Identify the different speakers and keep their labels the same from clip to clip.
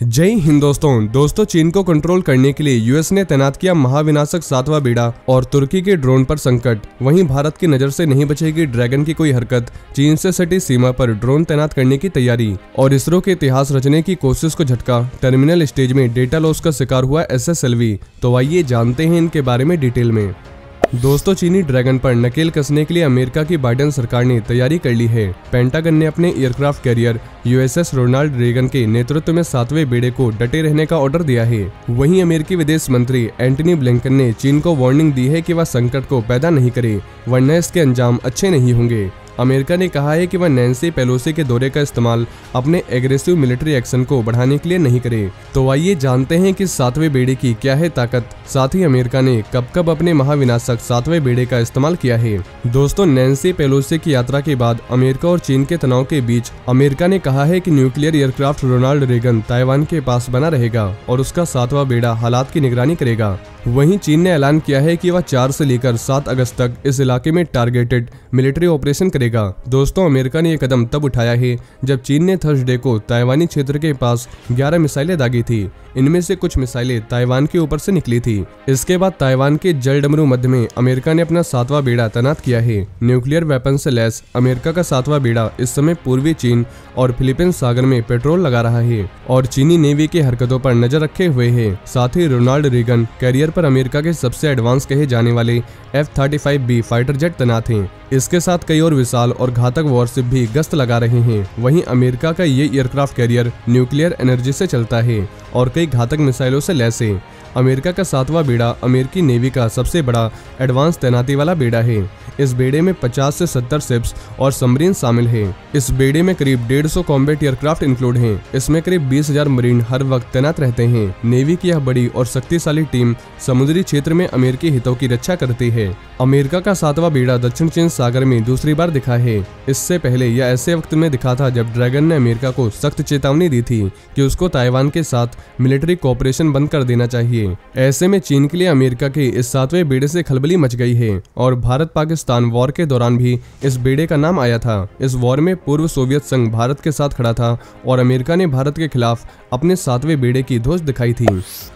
Speaker 1: जय हिंद दोस्तों चीन को कंट्रोल करने के लिए यूएस ने तैनात किया महाविनाशक 7वां बेड़ा और तुर्की के ड्रोन पर संकट। वहीं भारत की नजर से नहीं बचेगी ड्रैगन की कोई हरकत। चीन से सटी सीमा पर ड्रोन तैनात करने की तैयारी और इसरो के इतिहास रचने की कोशिश को झटका। टर्मिनल स्टेज में डेटा लॉस का शिकार हुआ SSLV। तो आइए जानते हैं इनके बारे में डिटेल में। दोस्तों चीनी ड्रैगन पर नकेल कसने के लिए अमेरिका की बाइडेन सरकार ने तैयारी कर ली है। पेंटागन ने अपने aircraft carrier USS Ronald Reagan के नेतृत्व में 7वें बेड़े को डटे रहने का ऑर्डर दिया है। वहीं अमेरिकी विदेश मंत्री एंटनी ब्लिंकन ने चीन को वार्निंग दी है कि वह संकट को पैदा नहीं करे, वरना इसके अंजाम अच्छे नहीं होंगे। अमेरिका ने कहा है कि वह नैन्सी पेलोसी के दौरे का इस्तेमाल अपने एग्रेसिव मिलिट्री एक्शन को बढ़ाने के लिए नहीं करे। तो आइए जानते हैं कि 7वें बेड़े की क्या है ताकत, साथ ही अमेरिका ने कब अपने महाविनाशक 7वें बेड़े का इस्तेमाल किया है। दोस्तों नैन्सी पेलोसी की यात्रा के बाद अमेरिका और चीन के तनाव के बीच अमेरिका ने कहा है कि nuclear aircraft Ronald Reagan Taiwan के पास बना रहेगा और उसका 7वां बेड़ा हालात की निगरानी करेगा। वहीं चीन ने ऐलान किया है कि वह 4 से लेकर 7 अगस्त तक इस इलाके में टारगेटेड मिलिट्री ऑपरेशन करेगा। दोस्तों अमेरिका ने यह कदम तब उठाया है जब चीन ने थर्सडे को ताइवानी क्षेत्र के पास 11 मिसाइलें दागी थी। इनमें से कुछ मिसाइलें ताइवान के ऊपर से निकली थी। इसके बाद ताइवान के जलडमरू मध्य में अमेरिका ने अपना 7वां बेड़ा तैनात किया है। न्यूक्लियर वेपन से लैस अमेरिका का 7वां बेड़ा इस समय पूर्वी चीन और फिलीपींस सागर में पेट्रोल लगा रहा है और चीनी नेवी की हरकतों पर नजर रखे हुए है। साथ ही रोनाल्ड रेगन कैरियर पर अमेरिका के सबसे एडवांस कहे जाने वाले F-35B फाइटर जेट तैनात हैं। इसके साथ कई और विशाल और घातक वॉरशिप भी गश्त लगा रहे हैं। वहीं अमेरिका का ये एयरक्राफ्ट कैरियर न्यूक्लियर एनर्जी से चलता है और कई घातक मिसाइलों से लैस है। अमेरिका का 7वां बेड़ा अमेरिकी नेवी का सबसे बड़ा एडवांस तैनाती वाला बेड़ा है। इस बेड़े में 50 से 70 शिप्स और सबमरीन शामिल हैं। इस बेड़े में करीब 150 कॉम्बैट एयरक्राफ्ट इंक्लूड हैं। इसमें करीब 20,000 मरीन हर वक्त तैनात रहते हैं। नेवी की यह बड़ी और शक्तिशाली टीम समुद्री क्षेत्र में अमेरिकी हितों की रक्षा करती है। अमेरिका का 7वां बेड़ा दक्षिण चीन सागर में दूसरी बार दिखा है। इससे पहले यह ऐसे वक्त में दिखा था जब ड्रैगन ने अमेरिका को सख्त चेतावनी दी थी कि उसको ताइवान के साथ मिलिट्री कोऑपरेशन बंद कर देना चाहिए। ऐसे में चीन के लिए अमेरिका के इस 7वें बेड़े से खलबली मच गई है और भारत पाकिस्तान वॉर के दौरान भी इस बेड़े का नाम आया था। इस वॉर में पूर्व सोवियत संघ भारत के साथ खड़ा था और अमेरिका ने भारत के खिलाफ अपने 7वें बेड़े की धौंस दिखाई थी।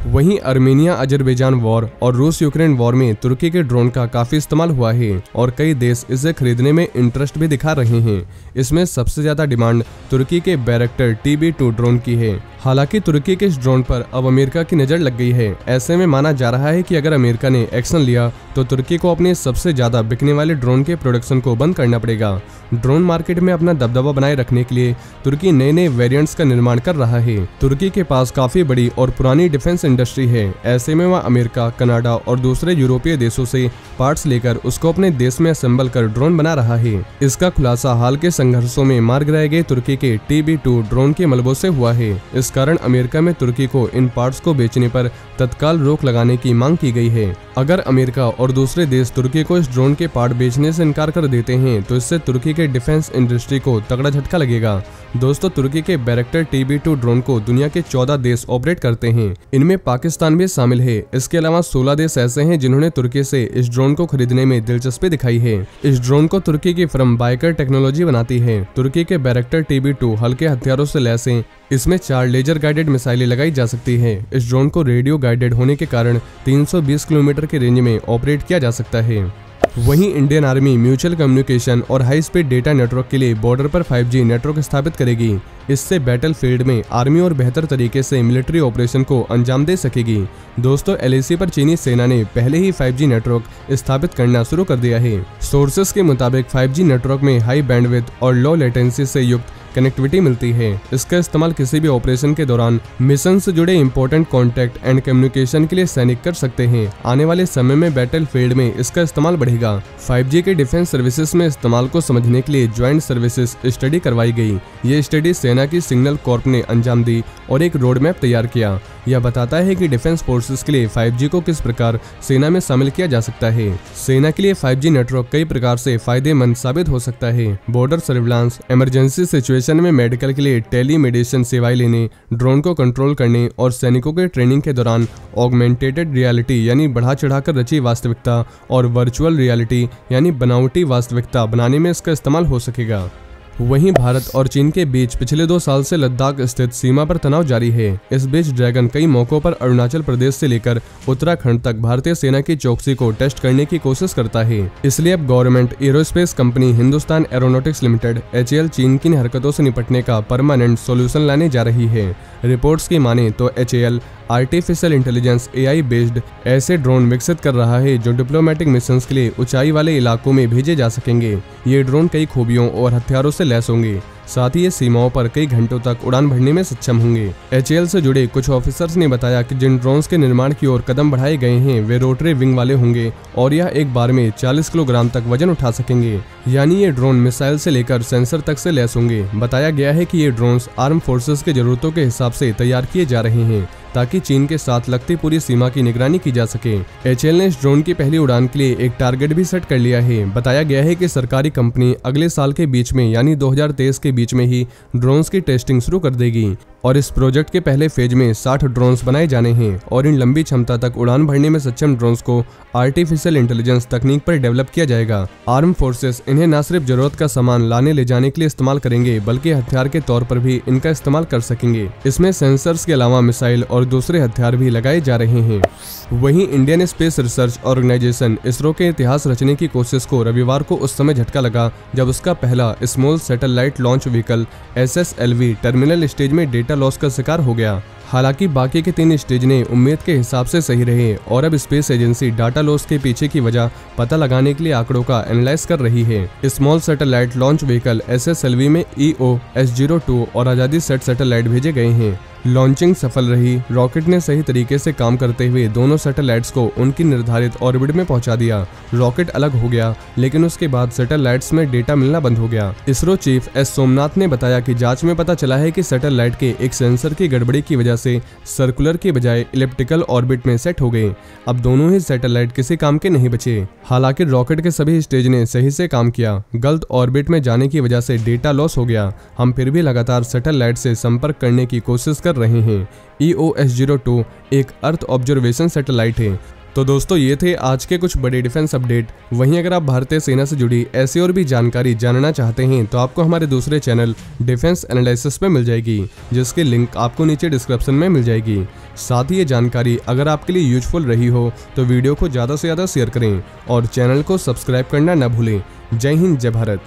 Speaker 1: वहीं अर्मेनिया अजरबैजान वॉर और रूस यूक्रेन वॉर में तुर्की के ड्रोन का काफी इस्तेमाल हुआ है और कई देश इसे खरीदने में इंटरेस्ट भी दिखा रहे हैं। इसमें सबसे ज्यादा डिमांड तुर्की के बैरक्टर TB2 ड्रोन की है। हालांकि तुर्की के इस ड्रोन पर अब अमेरिका की नजर लग गई है। ऐसे में माना जा रहा है कि अगर अमेरिका ने एक्शन लिया तो तुर्की को अपने सबसे ज्यादा बिकने वाले ड्रोन के प्रोडक्शन को बंद करना पड़ेगा। ड्रोन मार्केट में अपना दबदबा बनाए रखने के लिए तुर्की नए वेरिएंट्स का निर्माण कर रहा है। तुर्की के पास काफी बड़ी और पुरानी डिफेंस इंडस्ट्री है। ऐसे में वह अमेरिका, कनाडा और दूसरे यूरोपीय देशों से पार्ट्स लेकर उसको अपने देश में असेंबल कर ड्रोन बना रहा है। इसका खुलासा हाल के संघर्षों में मार गिराए गए तुर्की के TB2 ड्रोन के मलबों से हुआ है। इस कारण अमेरिका में तुर्की को इन पार्ट्स को बेचने पर तत्काल रोक लगाने की मांग की गई है। अगर अमेरिका और दूसरे देश तुर्की को इस ड्रोन के पार्ट बेचने से इनकार कर देते हैं तो इससे तुर्की के डिफेंस इंडस्ट्री को तगड़ा झटका लगेगा। दोस्तों तुर्की के बैरक्टर TB2 ड्रोन को दुनिया के 14 देश ऑपरेट करते हैं। इनमें पाकिस्तान भी शामिल है। इसके अलावा 16 देश ऐसे हैं जिन्होंने तुर्की से इस ड्रोन को खरीदने में दिलचस्पी दिखाई है। इस ड्रोन को तुर्की की फर्म बाइकर टेक्नोलॉजी बनाती है। तुर्की के बैरक्टर TB2 हल्के हथियारों से लैस है। इसमें 4 लेजर गाइडेड मिसाइलें लगाई जा सकती है। इस ड्रोन को रेडियो गाइडेड होने के कारण 320 किलोमीटर की रेंज में ऑपरेट किया जा सकता है। वहीं इंडियन आर्मी म्यूचुअल कम्युनिकेशन और हाई स्पीड डेटा नेटवर्क के लिए बॉर्डर पर 5G नेटवर्क स्थापित करेगी। इससे बैटलफील्ड में आर्मी और बेहतर तरीके से मिलिट्री ऑपरेशन को अंजाम दे सकेगी। दोस्तों LAC पर चीनी सेना ने पहले ही 5G नेटवर्क स्थापित करना शुरू कर दिया है। सोर्सेस के मुताबिक 5G नेटवर्क में हाई बैंडविड्थ और लो लेटेंसी से युक्त कनेक्टिविटी मिलती है। इसका इस्तेमाल किसी भी ऑपरेशन के दौरान मिशन से जुड़े इंपॉर्टेंट कॉन्टैक्ट एंड कम्युनिकेशन के लिए सैनिक कर सकते हैं। आने वाले समय में बैटलफील्ड में इसका इस्तेमाल बढ़ेगा। 5G के डिफेंस सर्विसेज में इस्तेमाल को समझने के लिए ज्वाइंट सर्विसेज स्टडी करवाई गई। ये स्टडी सेना की सिग्नल कॉर्प ने अंजाम दी और एक रोड मैप तैयार किया। यह बताता है कि डिफेंस फोर्सेस के लिए 5G को किस प्रकार सेना में शामिल किया जा सकता है। सेना के लिए 5G नेटवर्क कई प्रकार से फायदेमंद साबित हो सकता है। बॉर्डर सर्विलांस, इमरजेंसी सिचुएशन में मेडिकल के लिए टेलीमेडिसिन सेवाएं लेने, ड्रोन को कंट्रोल करने और सैनिकों के ट्रेनिंग के दौरान ऑगमेंटेड रियलिटी यानी बढ़ा चढ़ाकर रची वास्तविकता और वर्चुअल रियलिटी यानी बनावटी वास्तविकता बनाने में इसका इस्तेमाल हो सकेगा। वहीं भारत और चीन के बीच पिछले 2 साल से लद्दाख स्थित सीमा पर तनाव जारी है। इस बीच ड्रैगन कई मौकों पर अरुणाचल प्रदेश से लेकर उत्तराखंड तक भारतीय सेना की चौकसी को टेस्ट करने की कोशिश करता है। इसलिए अब government aerospace company Hindustan aeronautics limited HAL चीन की इन हरकतों से निपटने का परमानेंट सोल्यूशन लाने जा रही है। रिपोर्ट्स की माने तो HAL artificial intelligence AI based ऐसे ड्रोन विकसित कर रहा है जो डिप्लोमेटिक मिशंस के लिए ऊंचाई वाले इलाकों में भेजे जा सकेंगे। ये ड्रोन कई खूबियों और हथियारों से लैस होंगे, साथ ही ये सीमाओं पर कई घंटों तक उड़ान भरने में सक्षम होंगे। HAL से जुड़े कुछ ऑफिसर्स ने बताया कि जिन ड्रोन्स के निर्माण की ओर कदम बढ़ाए गए हैं वे रोटरी विंग वाले होंगे और यह एक बार में 40 किलोग्राम तक वजन उठा सकेंगे। यानी ये ड्रोन मिसाइल से लेकर सेंसर तक से लैस होंगे। बताया गया है कि ये ड्रोन्स आर्म फोर्सेस के जरूरतों के हिसाब से तैयार किए जा रहे हैं ताकि चीन के साथ लगती पूरी सीमा की निगरानी की जा सके। HAL ने इस ड्रोन की पहली उड़ान के लिए एक टारगेट भी सेट कर लिया है। बताया गया है कि सरकारी कंपनी अगले साल के बीच में यानी 2023 के बीच में ही ड्रोन्स की टेस्टिंग शुरू कर देगी और इस प्रोजेक्ट के पहले फेज में 60 ड्रोन्स बनाए जाने हैं और इन लंबी क्षमता तक उड़ान भरने में सक्षम ड्रोन्स को आर्टिफिशियल इंटेलिजेंस तकनीक पर डेवलप किया जाएगा। आर्म फोर्सेस इन्हें न सिर्फ जरूरत का सामान लाने ले जाने के लिए इस्तेमाल करेंगे बल्कि हथियार के तौर पर भी इनका इस्तेमाल कर सकेंगे। इसमें सेंसर्स के अलावा मिसाइल और दूसरे हथियार भी लगाए जा रहे हैं। वहीं Indian Space Research Organisation ISRO के इतिहास रचने की कोशिश को रविवार को उस समय झटका लगा जब उसका पहला small satellite launch vehicle SSLV terminal stage में डेटा लॉस का शिकार हो गया। हालांकि बाकी के 3 स्टेज ने उम्मीद के हिसाब से सही रहे और अब स्पेस एजेंसी डाटा लॉस के पीछे की वजह पता लगाने के लिए आंकड़ों का एनालाइज कर रही है। Small satellite launch vehicle SSLV में EOS-02 और आजादी सेट सैटेलाइट भेजे गए हैं। लॉन्चिंग सफल रही। रॉकेट ने सही तरीके से काम करते हुए दोनों सैटेलाइट्स को उनकी निर्धारित ऑर्बिट में पहुंचा दिया। रॉकेट अलग हो गया लेकिन उसके बाद सैटेलाइट्स में डेटा मिलना बंद हो गया। इसरो चीफ S सोमनाथ ने बताया कि जांच में पता चला है कि सैटेलाइट के एक सेंसर की गड़बड़ी की वजह से सर्कुलर के बजाय इलिप्टिकल ऑर्बिट में सेट हो गए। अब दोनों ही सैटेलाइट किसी काम के नहीं बचे। हालांकि रॉकेट के सभी स्टेज ने सही से काम किया। गलत ऑर्बिट में जाने की वजह से डेटा लॉस हो गया। हम फिर भी लगातार सैटेलाइट से संपर्क करने की कोशिश कर रहे हैं। EOS-02 एक अर्थ ऑब्जर्वेशन सैटेलाइट है। तो दोस्तों ये थे आज के कुछ बड़े डिफेंस अपडेट। वहीं अगर आप भारतीय सेना से जुड़ी ऐसी और भी जानकारी जानना चाहते हैं तो आपको हमारे दूसरे चैनल डिफेंस एनालिसिस पे मिल जाएगी, जिसकी लिंक आपको नीचे डिस्क्रिप्शन में मिल जाएगी। साथ ही ये जानकारी अगर आपके लिए यूजफुल रही हो तो वीडियो को ज़्यादा से ज़्यादा शेयर करें और चैनल को सब्सक्राइब करना न भूलें। जय हिंद, जय भारत।